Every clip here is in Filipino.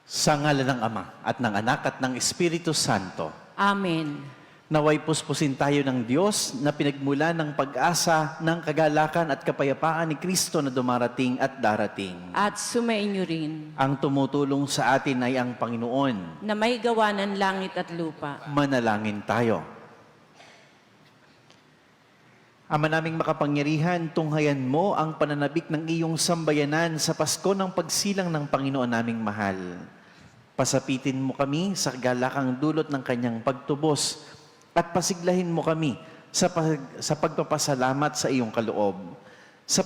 Sa ngalan ng Ama at ng Anak at ng Espiritu Santo. Amen. Naway puspusin tayo ng Diyos na pinagmula ng pag-asa ng kagalakan at kapayapaan ni Kristo na dumarating at darating. At sumainyo rin, Ang tumutulong sa atin ay ang Panginoon. na may gawa ng langit at lupa. Manalangin tayo. Ama naming makapangyarihan, tunghayan mo ang pananabik ng iyong sambayanan sa Pasko ng pagsilang ng Panginoon naming mahal. Pasapitin mo kami sa galakang dulot ng kanyang pagtubos at pasiglahin mo kami sa pagpapasalamat sa iyong kaloob. Sa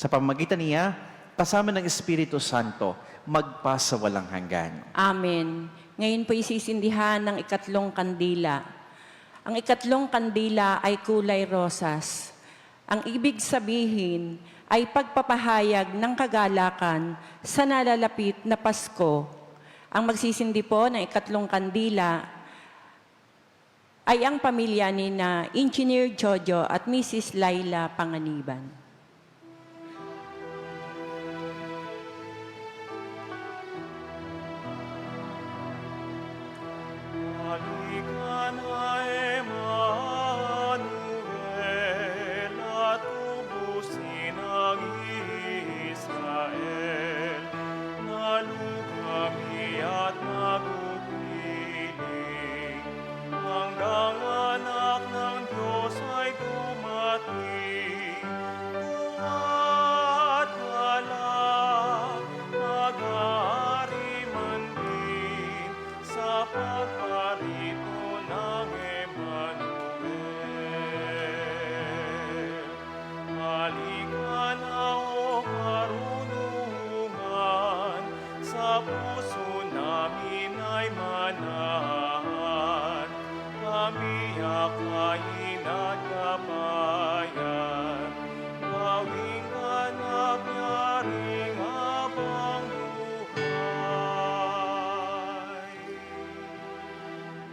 pamamagitan niya, kasama ng Espiritu Santo, magpasa walang hanggan. Amen. Ngayon po isisindihan ng ikatlong kandila. Ang ikatlong kandila ay kulay rosas. Ang ibig sabihin ay pagpapahayag ng kagalakan sa nalalapit na Pasko. Ang magsisindi po ng ikatlong kandila ay ang pamilya ni na Engineer Jojo at Mrs. Laila Panganiban.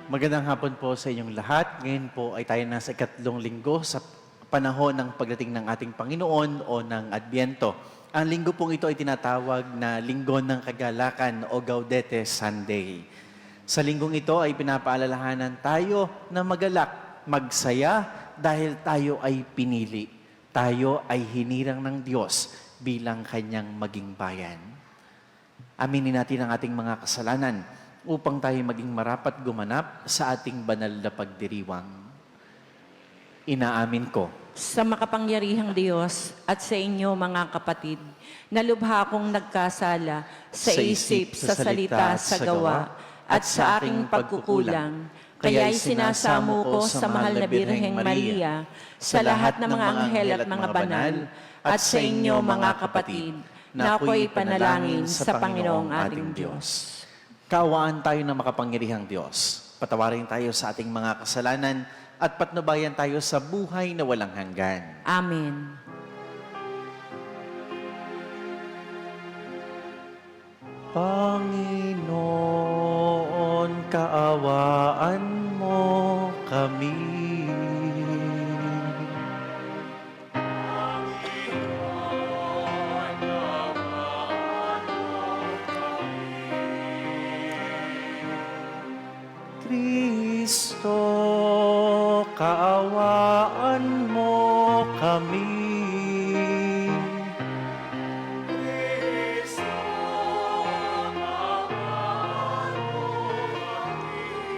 Magandang hapon po sa inyong lahat. Ngayon po ay tayo nasa ikatlong linggo sa panahon ng pagdating ng ating Panginoon o ng Adbyento. Ang linggo pong ito ay tinatawag na Linggo ng Kagalakan o Gaudete Sunday. Sa linggong ito ay pinapaalalahanan tayo na magalak, magsaya dahil tayo ay pinili. Tayo ay hinirang ng Diyos bilang kanyang maging bayan. Aminin natin ang ating mga kasalanan upang tayo maging marapat gumanap sa ating banal na pagdiriwang. Inaamin ko Sa makapangyarihang Diyos at sa inyo mga kapatid, na lubha akong nagkasala sa isip, sa salita, sa gawa, at sa aking pagkukulang. Kaya'y sinasamo ko sa mahal na Birheng Maria, sa lahat ng mga anghel at mga banal, at sa inyo mga kapatid, na ako'y panalangin sa Panginoong ating Diyos. Kaawaan tayo ng makapangyarihang Diyos. Patawarin tayo sa ating mga kasalanan at patnubayan tayo sa buhay na walang hanggan. Amen. Panginoon, kaawaan mo kami. Kristo, kaawaan mo kami. Kristo, kaawaan mo kami.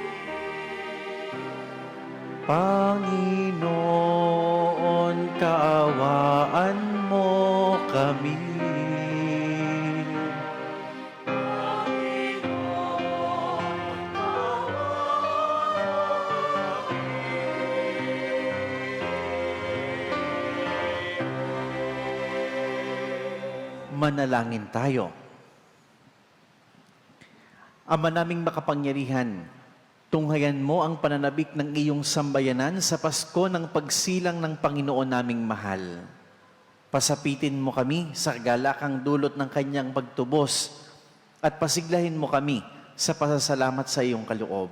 Panginoon, kaawaan mo kami. Manalangin tayo. Ama naming makapangyarihan, tunghayan mo ang pananabik ng iyong sambayanan sa Pasko ng pagsilang ng Panginoon naming mahal. Pasapitin mo kami sa galakang dulot ng kanyang pagtubos at pasiglahin mo kami sa pasasalamat sa iyong kaloob.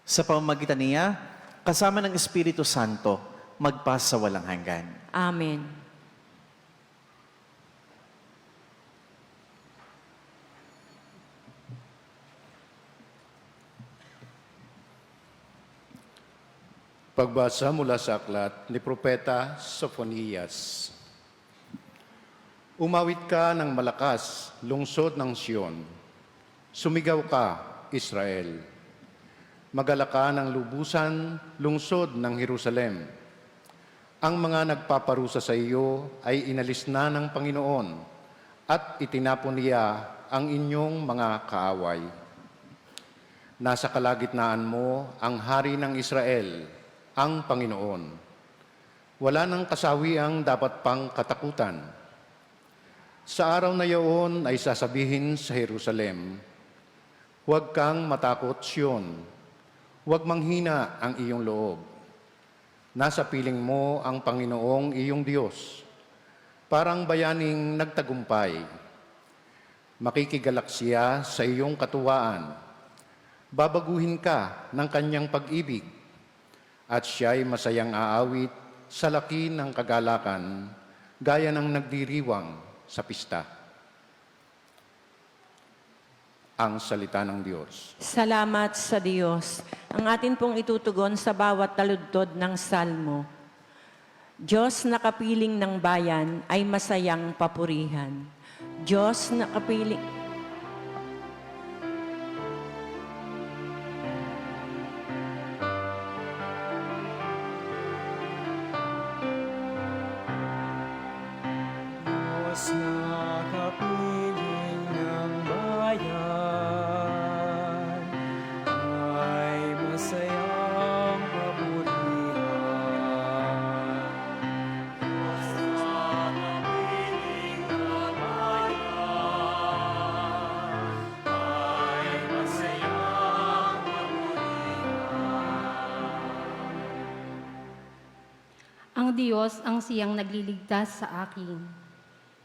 Sa pamamagitan niya, kasama ng Espiritu Santo, magpasa walang hanggan. Amen. Pagbasa mula sa aklat ni Propeta Sophonias. Umawit ka ng malakas, lungsod ng Sion. Sumigaw ka, Israel. Magalak ka ng lubusan, lungsod ng Jerusalem. Ang mga nagpaparusa sa iyo ay inalis na ng Panginoon at itinapon niya ang inyong mga kaaway. Nasa kalagitnaan mo ang Hari ng Israel, ang Panginoon. Wala nang kasawiang dapat pang katakutan. Sa araw na iyon ay sasabihin sa Jerusalem, huwag kang matakot, Sion. Huwag manghina ang iyong loob. Nasa piling mo ang Panginoong iyong Diyos, parang bayaning nagtagumpay. Makikigalak siya sa iyong katuwaan. Babaguhin ka ng kanyang pag-ibig, at siya'y masayang aawit sa laki ng kagalakan, gaya ng nagdiriwang sa pista. Ang salita ng Diyos. Salamat sa Diyos. Ang atin pong itutugon sa bawat taludtod ng salmo. Diyos na kapiling ng bayan ay masayang papurihan. Diyos na kapiling... Diyos na kapiling ng bayan ay masayang papurihan. Diyos na kapiling ng bayan ay masayang papurihan. Ang Diyos ang siyang nagliligtas sa akin.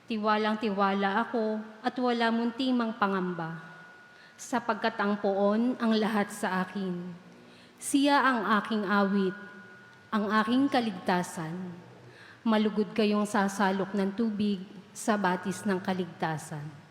Tiwalang-tiwala ako at wala munting mang pangamba, sapagkat ang poon ang lahat sa akin. Siya ang aking awit, ang aking kaligtasan. Malugod kayong sasalok ng tubig sa batis ng kaligtasan.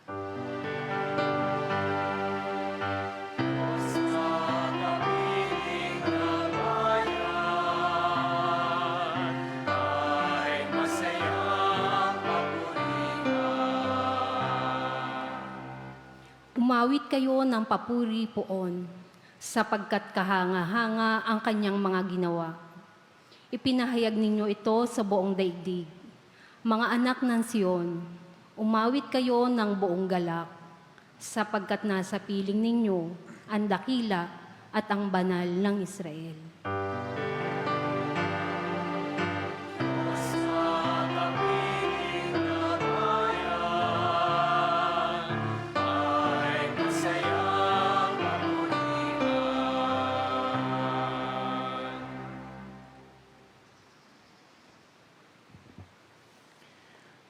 Umawit kayo ng papuri poon, sapagkat kahanga-hanga ang kanyang mga ginawa. Ipinahayag ninyo ito sa buong daigdig. Mga anak ng Sion, umawit kayo ng buong galak, sapagkat nasa piling ninyo ang dakila at ang banal ng Israel.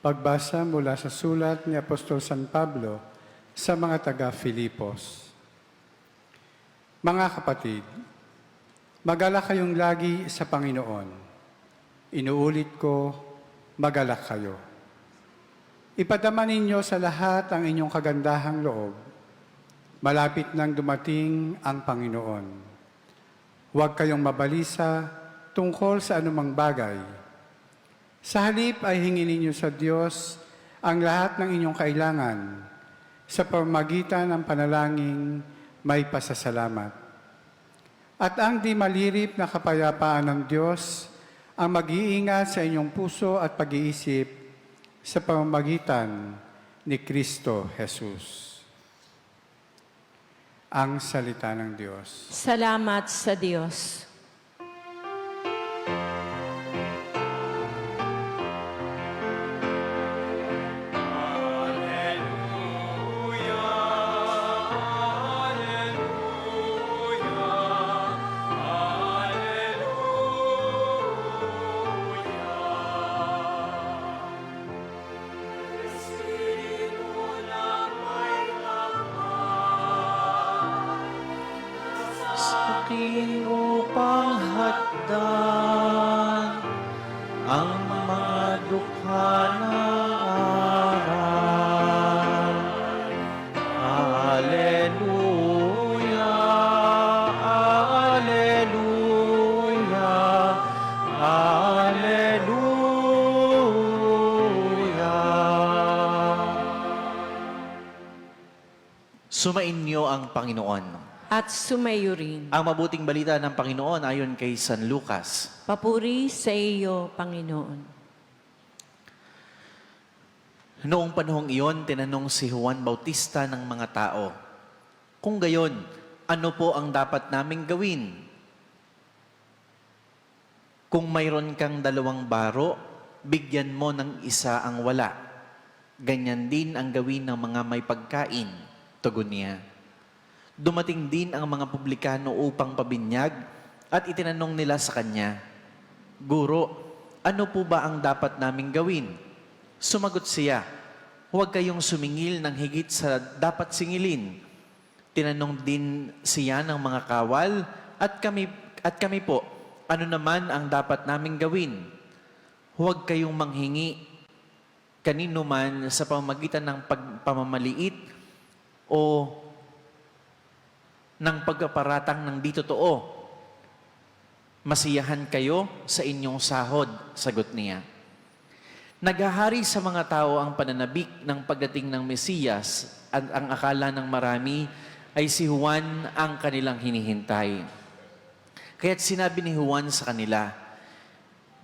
Pagbasa mula sa sulat ni Apostol San Pablo sa mga taga-Filipos. Mga kapatid, magalak kayong lagi sa Panginoon. Inuulit ko, magalak kayo. Ipadama ninyo sa lahat ang inyong kagandahang loob. Malapit nang dumating ang Panginoon. Huwag kayong mabalisa tungkol sa anumang bagay. Sa halip ay hingin ninyo sa Diyos ang lahat ng inyong kailangan sa pamamagitan ng panalangin may pasasalamat. At ang di malirip na kapayapaan ng Diyos ang mag-iingat sa inyong puso at pag-iisip sa pamamagitan ni Kristo Jesus. Ang salita ng Diyos. Salamat sa Diyos. aking upang hatdan ang mga dukha ng aral. Alleluia, Alleluia, Sumainyo ang Panginoon. at sumayo rin. Ang mabuting balita ng Panginoon ayon kay San Lucas. Papuri sa iyo, Panginoon. Noong panahong iyon, tinanong si Juan Bautista ng mga tao, "Kung gayon, ano po ang dapat naming gawin? Kung mayroon kang 2 baro, bigyan mo ng isa ang wala. Ganyan din ang gawin ng mga may pagkain," tugon niya. Dumating din ang mga publikano upang pabinyag at itinanong nila sa kanya, "Guro, ano po ba ang dapat naming gawin?" Sumagot siya, "Huwag kayong sumingil ng higit sa dapat singilin." Tinanong din siya ng mga kawal, at kami po, ano naman ang dapat naming gawin?" "Huwag kayong manghingi kanino man sa pamamagitan ng pamamaliit o ng pagpaparatang ng di totoo. Masiyahan kayo sa inyong sahod," sagot niya. Naghahari sa mga tao ang pananabik ng pagdating ng Mesiyas at ang akala ng marami ay si Juan ang kanilang hinihintay. Kaya't sinabi ni Juan sa kanila,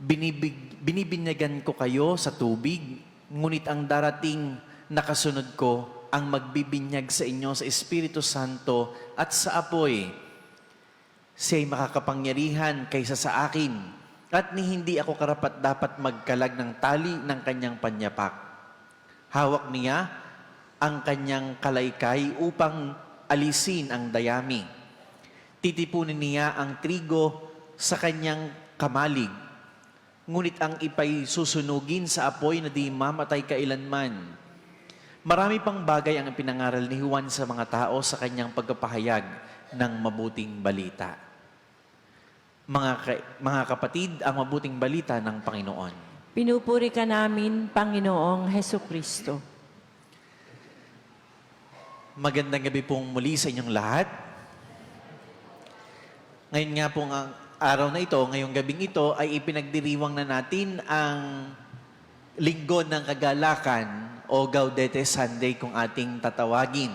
Binibinyagan ko kayo sa tubig, ngunit ang darating na kasunod ko ang magbibinyag sa inyo sa Espiritu Santo at sa apoy. Siya'y makakapangyarihan kaysa sa akin, at ni hindi ako karapat-dapat magkalag ng tali ng kanyang panyapak. Hawak niya ang kanyang kalaykay upang alisin ang dayami. Titipunin niya ang trigo sa kanyang kamalig, ngunit ang ipay susunugin sa apoy na di mamatay kailanman. Marami pang bagay ang pinangaral ni Juan sa mga tao sa kanyang pagpapahayag ng mabuting balita. Mga kapatid, ang mabuting balita ng Panginoon. Pinupuri ka namin, Panginoong Heso Kristo. Magandang gabi pong muli sa inyong lahat. Ngayon nga pong ang araw na ito, ngayong gabing ito, ay ipinagdiriwang na natin ang Linggo ng Kagalakan o Gaudete Sunday kung ating tatawagin.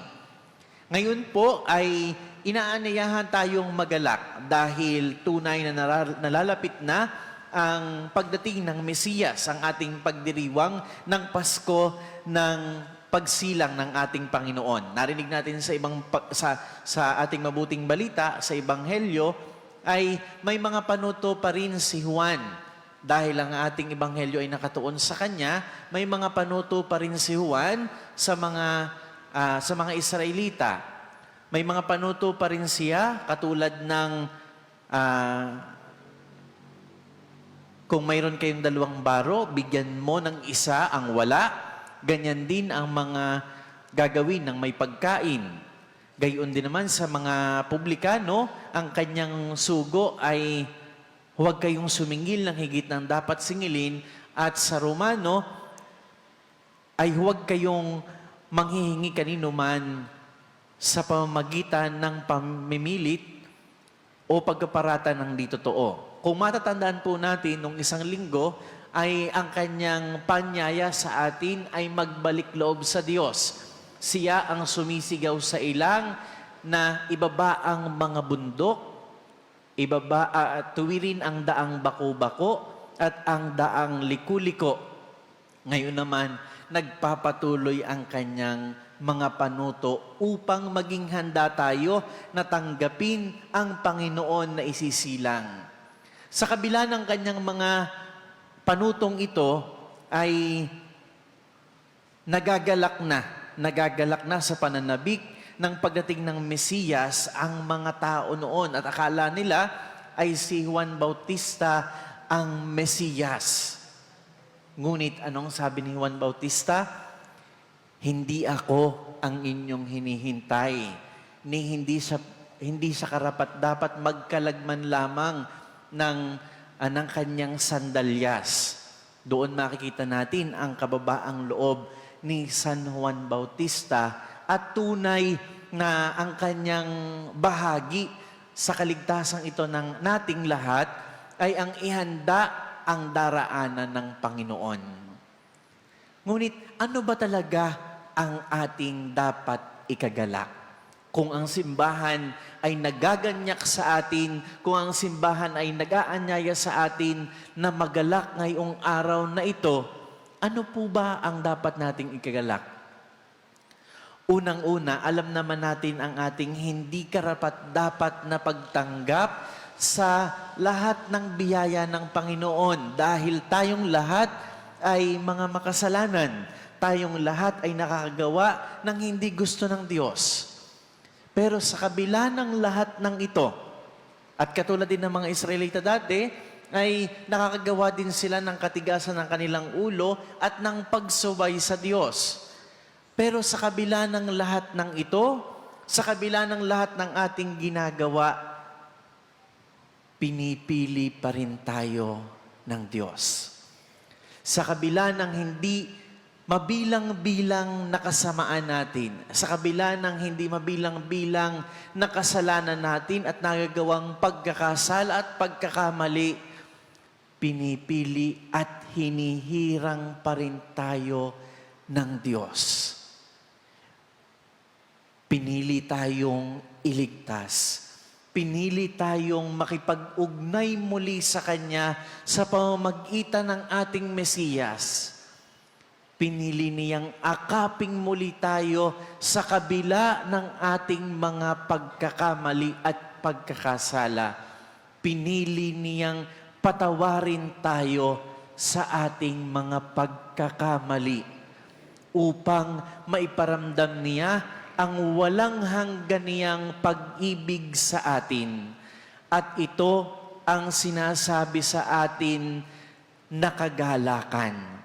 Ngayon po ay inaanyayahan tayong magalak dahil tunay na nalalapit na ang pagdating ng Mesiyas, ang ating pagdiriwang ng Pasko ng pagsilang ng ating Panginoon. Narinig natin sa ating mabuting balita sa Ebanghelyo ay may mga panuto pa rin si Juan. Dahil ang ating ebanghelyo ay nakatuon sa kanya, may mga panuto pa rin si Juan sa mga Israelita. May mga panuto pa rin siya katulad ng kung mayroon kayong 2 baro, bigyan mo ng isa ang wala. Ganyan din ang mga gagawin ng may pagkain. Gayon din naman sa mga publikano, ang kanyang sugo ay huwag kayong sumingil ng higit ng dapat singilin, at sa Romano ay huwag kayong manghihingi kanino man sa pamamagitan ng pamimilit o pagkaparata ng di totoo. Kung matatandaan po natin, nung isang linggo, ay ang kanyang panyaya sa atin ay magbalik loob sa Diyos. Siya ang sumisigaw sa ilang na ibaba ang mga bundok, tuwirin ang daang bako-bako at ang daang liku-liko. Ngayon naman, nagpapatuloy ang kanyang mga panuto upang maging handa tayo na tanggapin ang Panginoon na isisilang. Sa kabila ng kanyang mga panutong ito ay nagagalak na sa pananabik ng pagdating ng Mesiyas ang mga tao noon, at akala nila ay si Juan Bautista ang Mesiyas. Ngunit anong sabi ni Juan Bautista? Hindi ako ang inyong hinihintay, ni hindi sa karapat-dapat magkalagman lamang ng kanyang sandalyas. Doon makikita natin ang kababaang loob ni San Juan Bautista at tunay na ang kanyang bahagi sa kaligtasan ito ng nating lahat ay ang ihanda ang daraanan ng Panginoon. Ngunit ano ba talaga ang ating dapat ikagalak. Kung ang simbahan ay nagaganyak sa atin, kung ang simbahan ay nag-aanyaya sa atin na magalak ngayong araw na ito, ano po ba ang dapat nating ikagalak? Unang-una, alam naman natin ang ating hindi karapat-dapat na pagtanggap sa lahat ng biyaya ng Panginoon dahil tayong lahat ay mga makasalanan. Tayong lahat ay nakakagawa ng hindi gusto ng Diyos. Pero sa kabila ng lahat ng ito, at katulad din ng mga Israelita dati, ay nakakagawa din sila ng katigasan ng kanilang ulo at ng pagsubay sa Diyos. Pero sa kabila ng lahat ng ito, sa kabila ng lahat ng ating ginagawa, pinipili pa rin tayo ng Diyos. Sa kabila ng hindi mabilang-bilang na kasamaan natin, sa kabila ng hindi mabilang-bilang na kasalanan natin at nagagawang pagkakasala at pagkakamali, pinipili at hinihirang pa rin tayo ng Diyos. Pinili tayong iligtas. Pinili tayong makipag-ugnay muli sa Kanya sa pamamagitan ng ating Mesiyas. Pinili niyang akaping muli tayo sa kabila ng ating mga pagkakamali at pagkakasala. Pinili niyang patawarin tayo sa ating mga pagkakamali upang maiparamdam niya ang walang hanggan niyang pag-ibig sa atin. At ito ang sinasabi sa atin na kagalakan.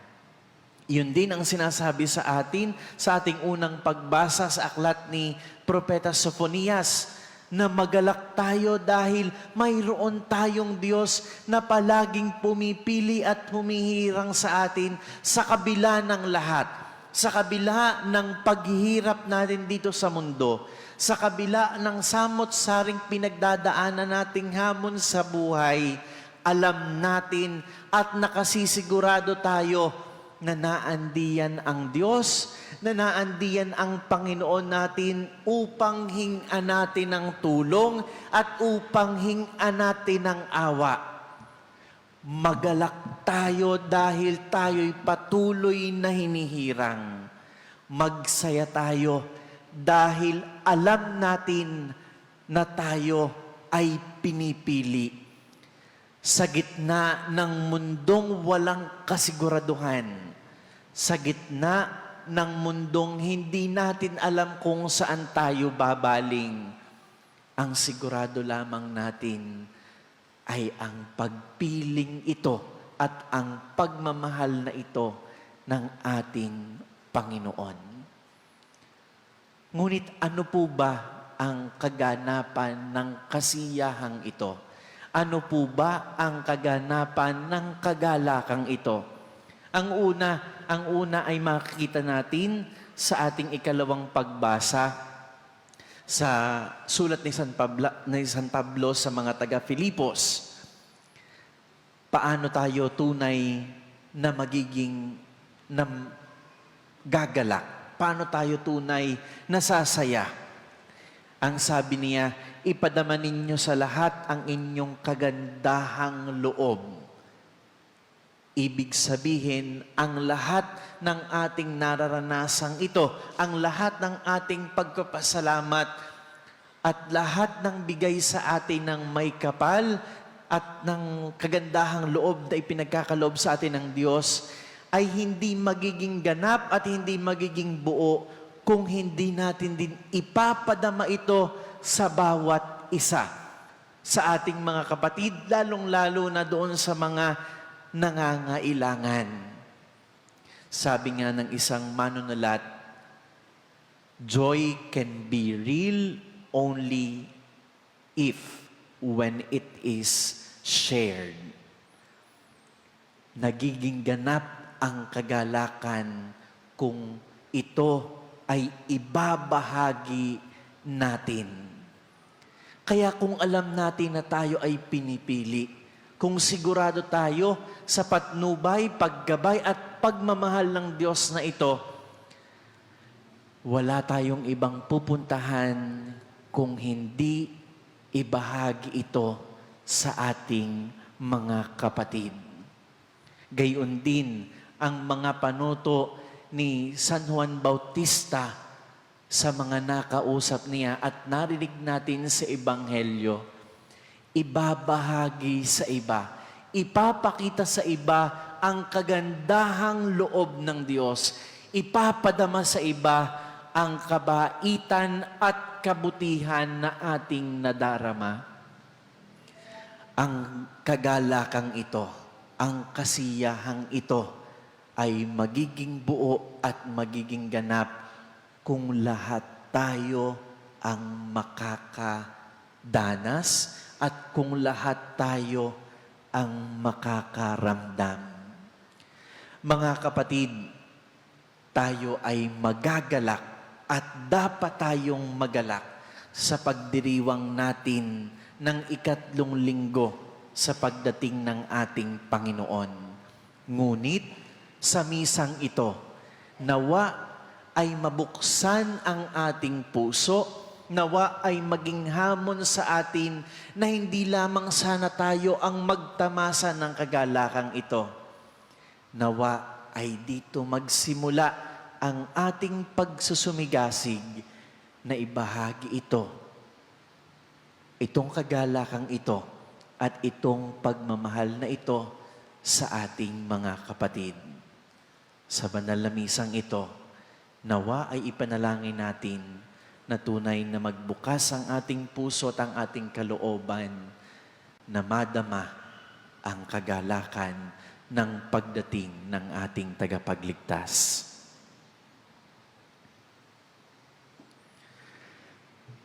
Yun din ang sinasabi sa atin sa ating unang pagbasa sa aklat ni Propeta Sophonias na magalak tayo dahil mayroon tayong Diyos na palaging pumipili at humihirang sa atin sa kabila ng lahat. Sa kabila ng paghihirap natin dito sa mundo, sa kabila ng samot-saring pinagdadaanan nating hamon sa buhay, alam natin at nakasisigurado tayo na naandiyan ang Diyos, na naandiyan ang Panginoon natin upang hingan natin ng tulong at upang hingan natin ng awa. Magalak tayo dahil tayo'y patuloy na hinihirang. Magsaya tayo dahil alam natin na tayo ay pinipili. Sa gitna ng mundong walang kasiguraduhan, sa gitna ng mundong hindi natin alam kung saan tayo babaling, ang sigurado lamang natin ay ang pagpiling ito at ang pagmamahal na ito ng ating Panginoon. Ngunit ano po ba ang kaganapan ng kasiyahang ito? Ano po ba ang kaganapan ng kagalakang ito? Ang una ay makikita natin sa ating ikalawang pagbasa sa sulat ni San Pablo sa mga taga-Filipos. Paano tayo tunay na magiging gagalak? Paano tayo tunay na sasaya? Ang sabi niya, ipadama ninyo sa lahat ang inyong kagandahang loob. Ibig sabihin, ang lahat ng ating nararanasang ito, ang lahat ng ating pagpapasalamat at lahat ng bigay sa atin ng may kapal at ng kagandahang loob na ipinagkakaloob sa atin ng Diyos ay hindi magiging ganap at hindi magiging buo kung hindi natin din ipapadama ito sa bawat isa. Sa ating mga kapatid, lalong-lalo na doon sa mga nangangailangan. Sabi nga ng isang manunulat, joy can be real only if when it is shared. Nagiging ganap ang kagalakan kung ito ay ibabahagi natin. Kaya kung alam natin na tayo ay pinipili, kung sigurado tayo sa patnubay, paggabay at pagmamahal ng Diyos na ito, Wala tayong ibang pupuntahan kung hindi ibahagi ito sa ating mga kapatid. Gayon din ang mga panuto ni San Juan Bautista sa mga nakausap niya at narinig natin sa Ebanghelyo. Ibabahagi sa iba, ipapakita sa iba ang kagandahang loob ng Diyos, ipapadama sa iba ang kabaitan at kabutihan na ating nadarama. Ang kagalakang ito, ang kasiyahang ito ay magiging buo at magiging ganap kung lahat tayo ang makakadanas at kung lahat tayo ang makakaramdam. Mga kapatid, tayo ay magagalak at dapat tayong magalak sa pagdiriwang natin ng 3 linggo sa pagdating ng ating Panginoon. Ngunit sa misang ito, nawa ay mabuksan ang ating puso, nawa ay maging hamon sa atin na hindi lamang sana tayo ang magtamasa ng kagalakang ito. Nawa ay dito magsimula ang ating pagsusumigasig na ibahagi ito, itong kagalakang ito at itong pagmamahal na ito sa ating mga kapatid. Sa banal na misang ito, nawa ay ipanalangin natin na tunay na magbukas ang ating puso at ang ating kalooban na madama ang kagalakan ng pagdating ng ating tagapagligtas.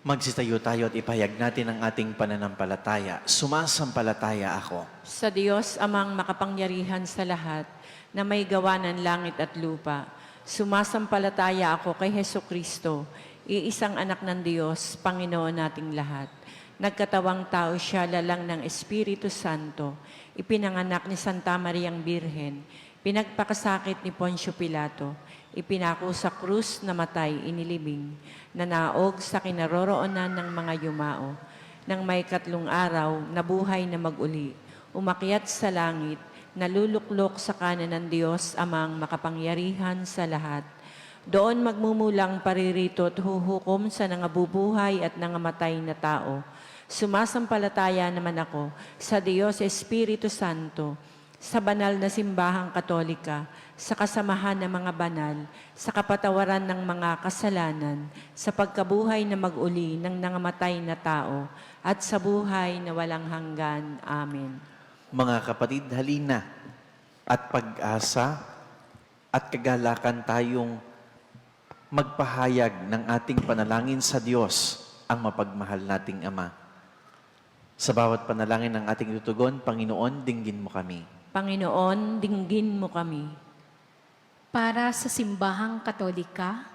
Magsitayo tayo at ipahayag natin ang ating pananampalataya. Sumasampalataya ako Sa Diyos amang makapangyarihan sa lahat, na may gawa ng langit at lupa. Sumasampalataya ako kay Hesu Kristo, iisang anak ng Diyos, Panginoon nating lahat. Nagkatawang tao siya lalang ng Espiritu Santo, ipinanganak ni Santa Mariang Birhen, pinagpakasakit ni Poncio Pilato, ipinako sa krus, namatay, inilibing, nanaog sa kinaroroonan ng mga yumao. Nang may 3 araw, nabuhay na mag-uli, umakyat sa langit, naluluklok sa kanan ng Diyos amang makapangyarihan sa lahat. Doon magmumulang paririto at huhukom sa nangabubuhay at nangamatay na tao. Sumasampalataya naman ako sa Diyos Espiritu Santo, sa banal na simbahang katolika, sa kasamahan ng mga banal, sa kapatawaran ng mga kasalanan, sa pagkabuhay na mag-uli ng nangamatay na tao, at sa buhay na walang hanggan. Amen. Mga kapatid, halina at pag-asa at kagalakan tayong magpahayag ng ating panalangin sa Diyos, ang mapagmahal nating Ama. Sa bawat panalangin ng ating tutugon, Panginoon, dinggin mo kami. Panginoon, dinggin mo kami. Para sa simbahang katolika,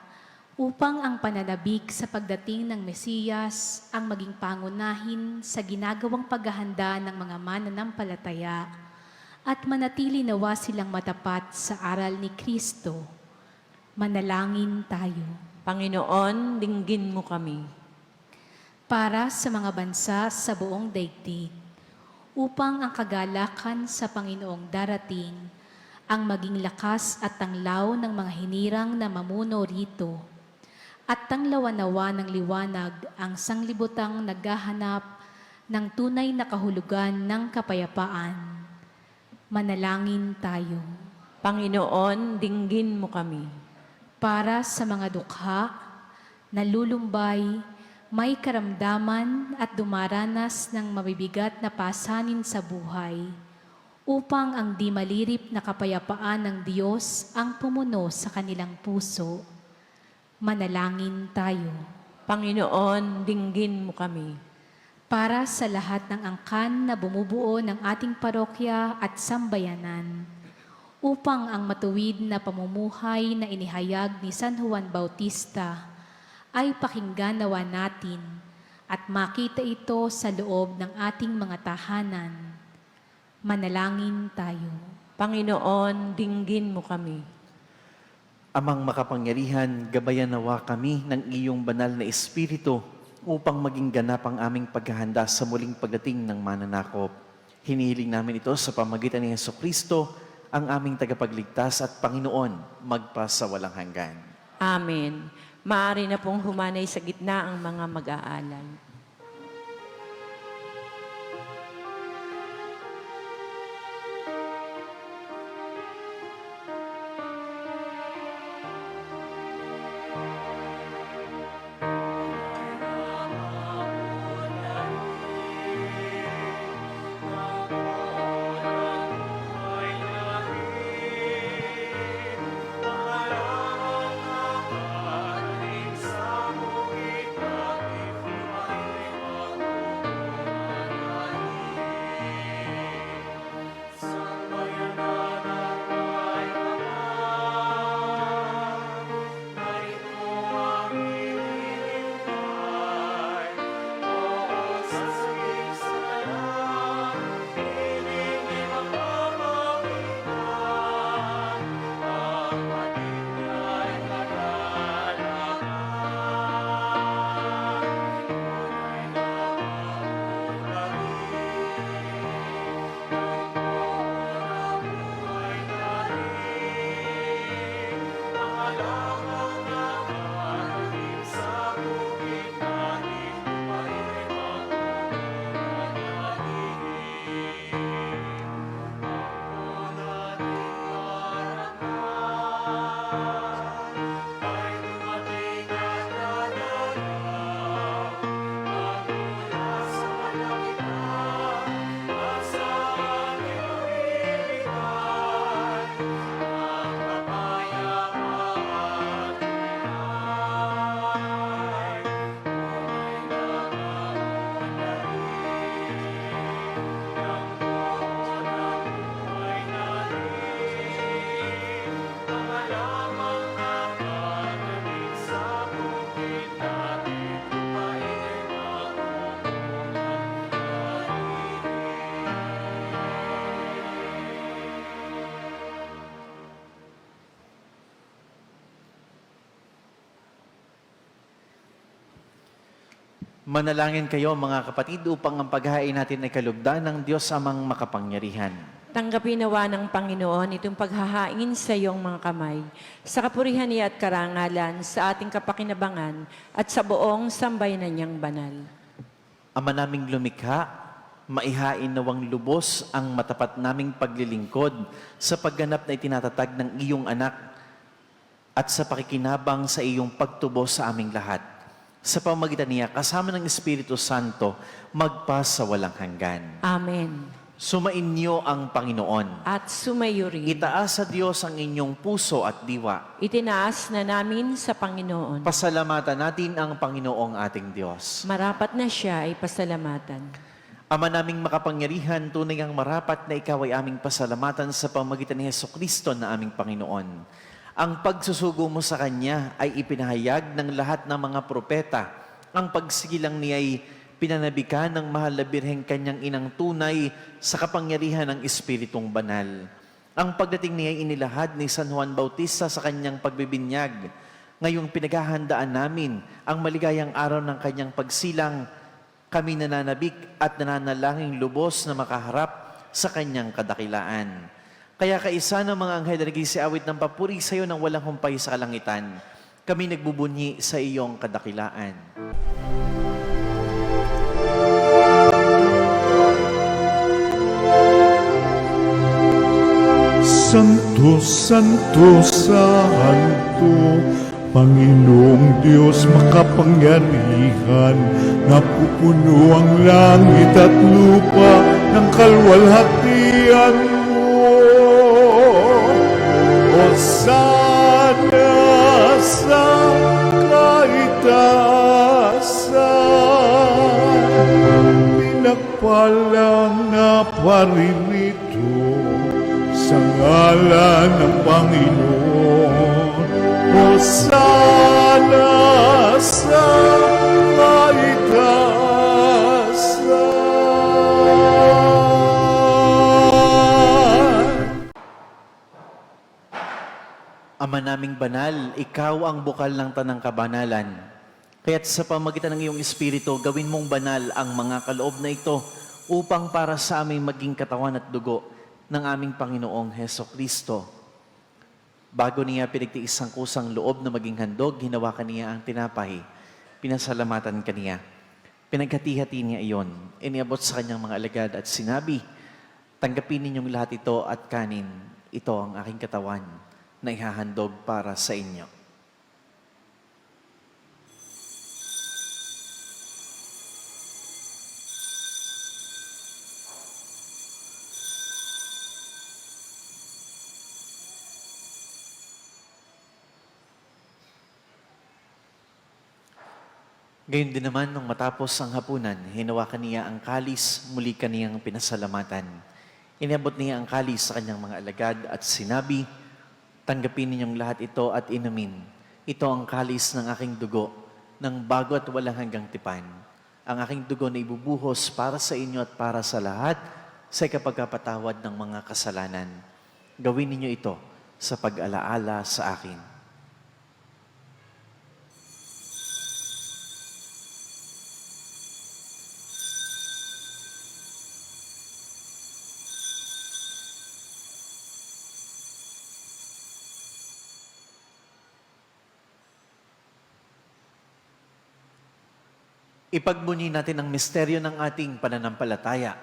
upang ang pananabik sa pagdating ng Mesiyas ang maging pangunahin sa ginagawang paghahanda ng mga mananampalataya at manatili nawa silang matapat sa aral ni Kristo. Manalangin tayo. Panginoon, dinggin mo kami. Para sa mga bansa sa buong daigdig, upang ang kagalakan sa Panginoong darating ang maging lakas at tanglaw ng mga hinirang na mamuno rito, at tanglawan-nawa ng liwanag ang sanglibutang naghahanap ng tunay na kahulugan ng kapayapaan. Manalangin tayo. Panginoon, dinggin mo kami. Para sa mga dukha, nalulumbay, may karamdaman at dumaranas ng mabibigat na pasanin sa buhay, upang ang di malirip na kapayapaan ng Diyos ang pumuno sa kanilang puso. Manalangin tayo. Panginoon, dinggin mo kami. Para sa lahat ng angkan na bumubuo ng ating parokya at sambayanan, upang ang matuwid na pamumuhay na inihayag ni San Juan Bautista ay pakinggan nawa natin at makita ito sa loob ng ating mga tahanan. Manalangin tayo. Panginoon, dinggin mo kami. Amang makapangyarihan, gabayan nawa kami ng iyong banal na Espiritu upang maging ganap ang aming paghahanda sa muling pagdating ng mananakop. Hinihiling namin ito sa pamagitan ni Jesucristo, ang aming tagapagligtas at Panginoon, magpasawalang hanggan. Amen. Maaari na pong humanay sa gitna ang mga mag-aalay. Manalangin kayo mga kapatid upang ang paghahain natin ay kalugdan ng Diyos amang makapangyarihan. Tanggapin nawa ng Panginoon itong paghahain sa iyong mga kamay, sa kapurihan niya at karangalan, sa ating kapakinabangan, at sa buong sambayanan niyang banal. Ama naming lumikha, maihain nawang lubos ang matapat naming paglilingkod sa pagganap na itinatatag ng iyong anak at sa pakikinabang sa iyong pagtubos sa aming lahat. Sa pamagitan niya, kasama ng Espiritu Santo, magpa sa walang hanggan. Amen. Sumainyo ang Panginoon. At sumayo rin. Itaas sa Diyos ang inyong puso at diwa. Itinaas na namin sa Panginoon. Pasalamatan natin ang Panginoong ating Diyos. Marapat na siya ay pasalamatan. Ama naming makapangyarihan, tunay ang marapat na ikaw ay aming pasalamatan sa pamagitan ni Jesucristo na aming Panginoon. Ang pagsusugo mo sa Kanya ay ipinahayag ng lahat ng mga propeta. Ang pagsigilang niya ay pinanabikan ng mahal na Birheng Kanyang inang tunay sa kapangyarihan ng Espiritong Banal. Ang pagdating niya ay inilahad ni San Juan Bautista sa kanyang pagbibinyag. Ngayong pinaghahandaan namin ang maligayang araw ng kanyang pagsilang, kami nananabik at nananalangin lubos na makaharap sa kanyang kadakilaan. Kaya kaisa ng mga anghel na nagsiawit ng papuri sa iyo ng walang humpay sa kalangitan, kami nagbubunyi sa iyong kadakilaan. Santo, Santo, Santo, Panginoong Diyos makapangyarihan, napupuno ang langit at lupa ng kalwalhatian mo. Hosana sa kaitaasan, pinagpalang na paririto sa ngalan ng Panginoon. Hosana sa kaitaasan. Ama namin naming banal, ikaw ang bukal ng tanang kabanalan. Kaya't sa pamagitan ng iyong Espiritu, gawin mong banal ang mga kaloob na ito upang para sa aming maging katawan at dugo ng aming Panginoong Heso Kristo. Bago niya pinagtiis ang kusang loob na maging handog, hinawakan niya ang tinapay. Pinasalamatan kaniya. Pinaghati-hati niya iyon. Iniabot sa kanyang mga alagad at sinabi, tanggapin ninyong lahat ito at kanin. Ito ang aking katawan na ihahandog para sa inyo. Gayon din naman, nung matapos ang hapunan, hinawakan niya ang kalis, muli kaniyang pinasalamatan. Iniabot niya ang kalis sa kanyang mga alagad at sinabi, tanggapin ninyong lahat ito at inumin. Ito ang kalis ng aking dugo, ng bago at walang hanggang tipan. Ang aking dugo na ibubuhos para sa inyo at para sa lahat sa ikapagkapatawad ng mga kasalanan. Gawin ninyo ito sa pag-alaala sa akin. Ipagbunyi natin ang misteryo ng ating pananampalataya.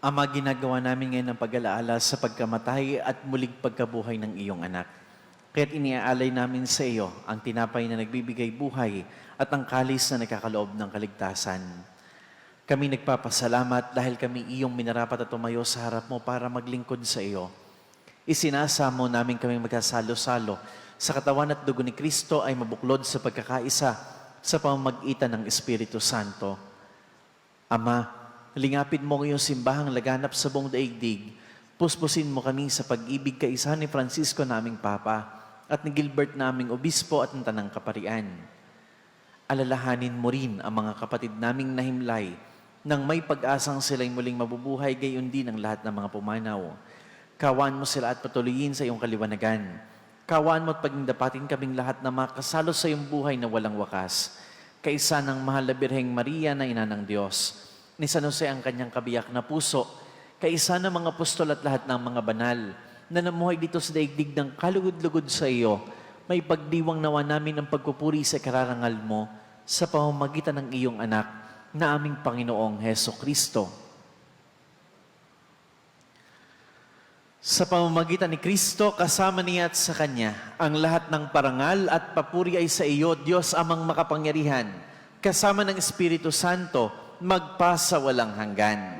Ama, ginagawa namin ngayon ang pag-alaala sa pagkamatay at muling pagkabuhay ng iyong anak. Kaya't iniaalay namin sa iyo ang tinapay na nagbibigay buhay at ang kalis na nagkakaloob ng kaligtasan. Kami nagpapasalamat dahil kami iyong minarapat at tumayo sa harap mo para maglingkod sa iyo. Isinasamo namin kami magkasalo-salo sa katawan at dugo ni Kristo ay mabuklod sa pagkakaisa sa pamamagitan ng Espiritu Santo. Ama, lingapin mo ngayong simbahang laganap sa buong daigdig. Puspusin mo kami sa pag-ibig kaisa ni Francisco naming Papa at ni Gilbert naming Obispo at ng Tanang Kaparian. Alalahanin mo rin ang mga kapatid naming nahimlay nang may pag-asang sila'y muling mabubuhay, gayon din ang lahat ng mga pumanaw. Kawaan mo sila at patuloyin sa iyong kaliwanagan. Kawaan mo at pagdapatin kaming lahat na makasalo sa iyong buhay na walang wakas. Kaisa ng mahal na Birheng Maria na Ina ng Diyos, ni San Jose ang kanyang kabiyak na puso, kaisa ng mga apostol at lahat ng mga banal na namuhay dito sa daigdig ng kalugod-lugod sa iyo, may pagdiwang nawa namin ang pagpupuri sa kararangal mo sa pamamagitan ng iyong anak na aming Panginoong Heso Kristo. Sa pamamagitan ni Kristo, kasama niya at sa Kanya, ang lahat ng parangal at papuri ay sa iyo, Diyos amang makapangyarihan, kasama ng Espiritu Santo, magpasa walang hanggan.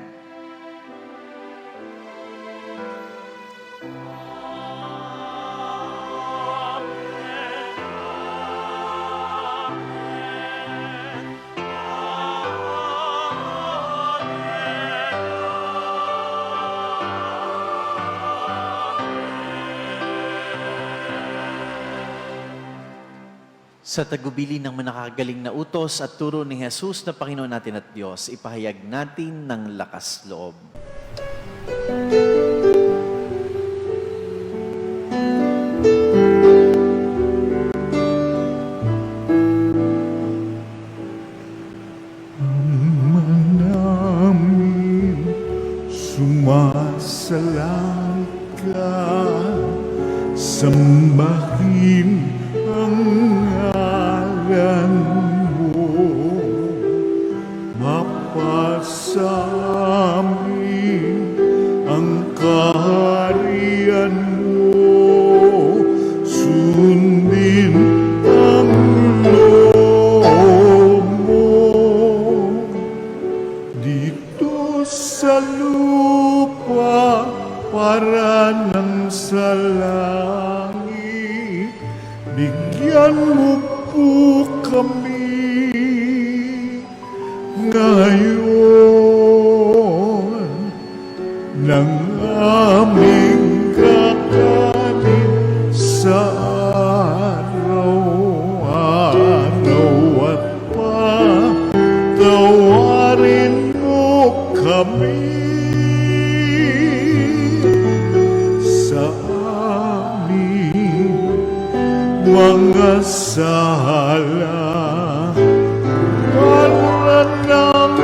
Sa tagubili ng manakagaling na utos at turo ni Jesus na Panginoon natin at Diyos, ipahayag natin ng lakas loob. namin sumasalang ka, sambahin ang ngalan mo, mapasamin ang kaharian mo, sundin ang loob dito sa lupa para nang sa langit. Bigyan mo po kami ngayon ng aming kakanin sa araw-araw at patawarin mo kami sa aming mga sala para ng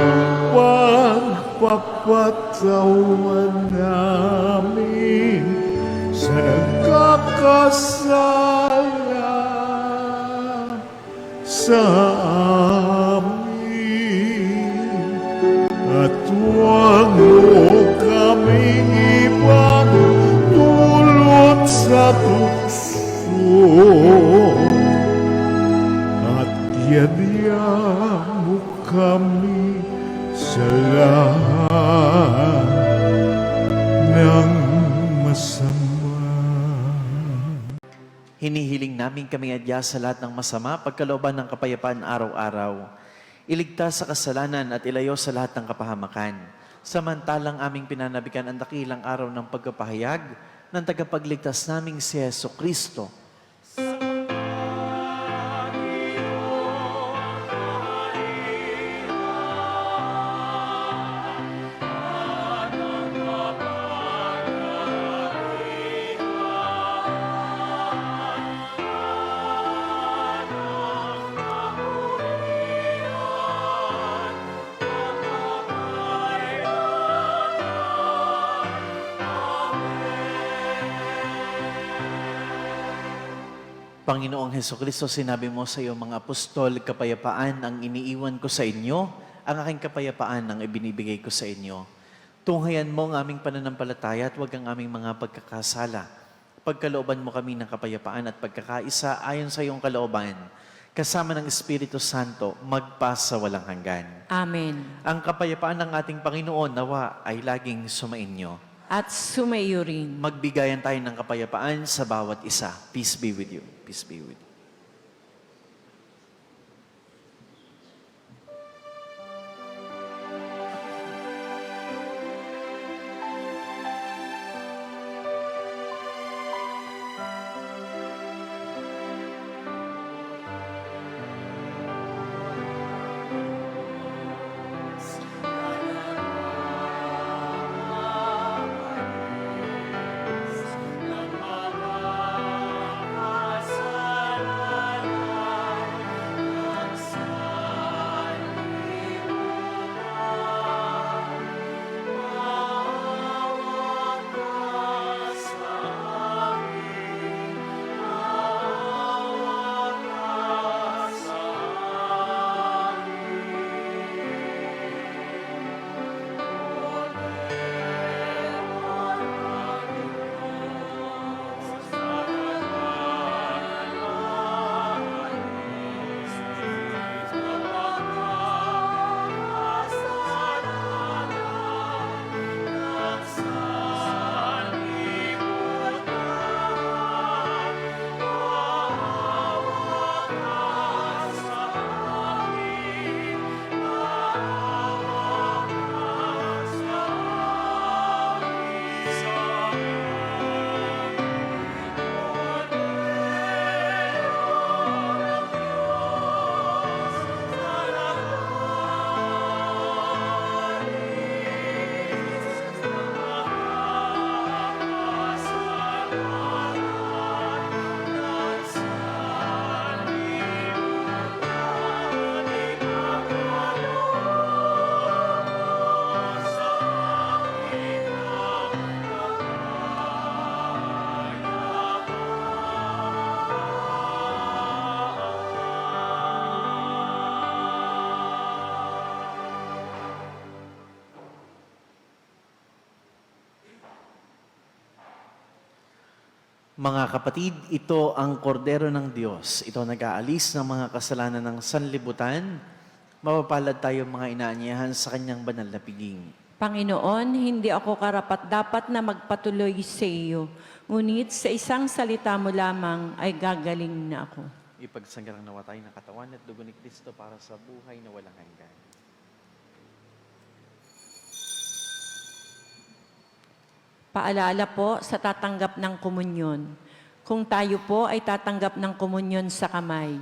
pagpapatawan namin sa nagkakasala sa amin. At huwag mo kaming ibang dulot sa tukso at yadya mo kami sa lahat ng masama. Hinihiling namin kami adya sa lahat ng masama, pagkalooban ng kapayapaan araw-araw. Iligtas sa kasalanan at ilayo sa lahat ng kapahamakan. Samantalang aming pinanabikan ang dakilang araw ng pagkapahayag ng tagapagligtas naming si Jesucristo. Panginoong Hesukristo, sinabi mo sa iyong mga apostol, kapayapaan ang iniiwan ko sa inyo, ang aking kapayapaan ang ibinibigay ko sa inyo. Tunghayan mo ang aming pananampalataya at huwag ang aming mga pagkakasala. Pagkalooban mo kami ng kapayapaan at pagkakaisa ayon sa iyong kalooban, kasama ng Espiritu Santo, magpa sa walang hanggan. Amen. Ang kapayapaan ng ating Panginoon nawa ay laging sumainyo. At sumaiyo rin. Magbigayan tayo ng kapayapaan sa bawat isa. Peace be with you. Peace be with you. Mga kapatid, ito ang kordero ng Diyos. Ito nag-aalis ng mga kasalanan ng sanlibutan. Mapapalad tayo mga inaanyahan sa kanyang banal na piling. Panginoon, hindi ako karapat-dapat na magpatuloy sa iyo, ngunit sa isang salita mo lamang ay gagaling na ako. Ipagsanggalang nawa tayo ng katawan at dugo ni Kristo para sa buhay na walang hanggan. Paalala po sa tatanggap ng komunyon. Kung tayo po ay tatanggap ng komunyon sa kamay,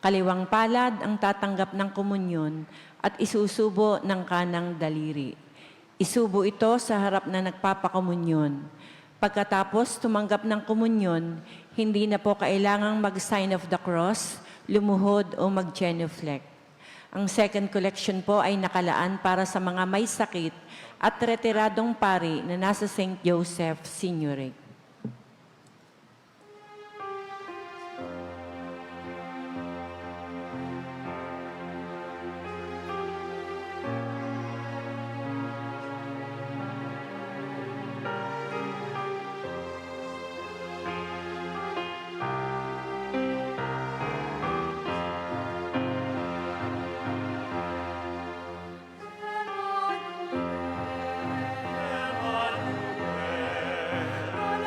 kaliwang palad ang tatanggap ng komunyon at isusubo ng kanang daliri. Isubo ito sa harap na nagpapakomunyon. Pagkatapos tumanggap ng komunyon, hindi na po kailangang mag-sign of the cross, lumuhod o mag-genuflect. Ang second collection po ay nakalaan para sa mga may sakit at retiradong pari na nasa St. Joseph Signory. Emmanuel,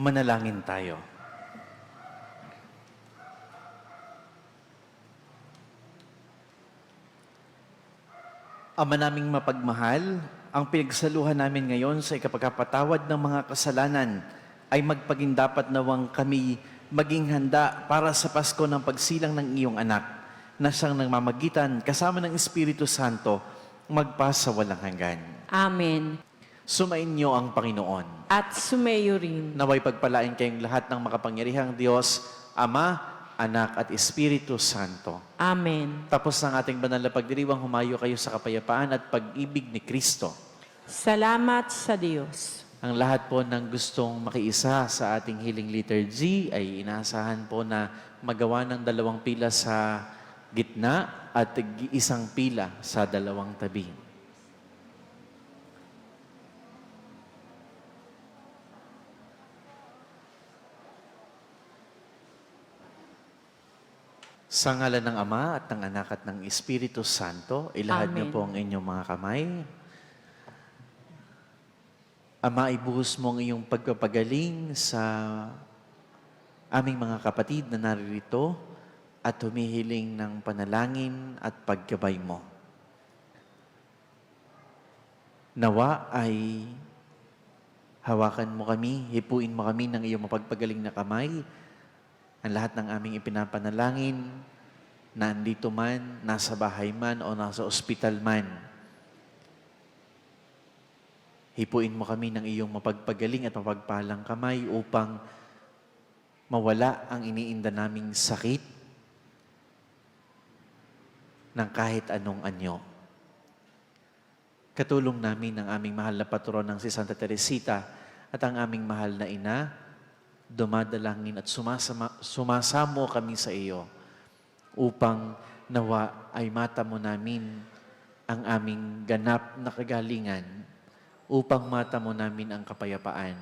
Manalangin tayo. Ama naming mapagmahal, ang pinagsaluhan namin ngayon sa ikapagpatawad ng mga kasalanan ay magpaging dapat nawang kami maging handa para sa Pasko ng pagsilang ng iyong anak na siyang nagmamagitan kasama ng Espiritu Santo magpasa walang hanggan. Amen. Sumainyo ang Panginoon. At sumayo rin. Naway pagpalain kayong lahat ng makapangyarihang Diyos, Ama, Anak at Espiritu Santo. Amen. Tapos ng ating banal na pagdiriwang, humayo kayo sa kapayapaan at pag-ibig ni Kristo. Salamat sa Diyos. Ang lahat po ng gustong makiisa sa ating healing liturgy ay inaasahan po na magawa ng 2 pila sa gitna at 1 pila sa 2 tabi. Sa ngalan ng Ama at ng Anak at ng Espiritu Santo, ilahad niyo Amen. po ang inyong mga kamay. Ama, ibuhos mo ang iyong pagpapagaling sa aming mga kapatid na naririto at humihiling ng panalangin at paggabay mo. Nawa ay hawakan mo kami, hipuin mo kami ng iyong mapagpagaling na kamay. Ang lahat ng aming ipinapanalangin, na andito man, nasa bahay man o nasa ospital man. Hipuin mo kami ng iyong mapagpagaling at mapagpalang kamay upang mawala ang iniinda naming sakit ng kahit anong anyo. Katulong namin ang aming mahal na patron ng si Santa Teresita at ang aming mahal na ina, dumadalangin at sumasamo kami sa iyo upang nawa ay mata mo namin ang aming ganap na kagalingan, upang mata mo namin ang kapayapaan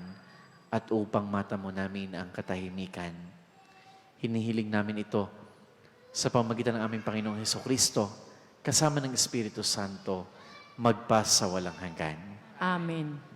at upang mata mo namin ang katahimikan. Hinihiling namin ito sa pamamagitan ng aming Panginoong Hesukristo kasama ng Espiritu Santo magpas sa walang hanggan. Amen.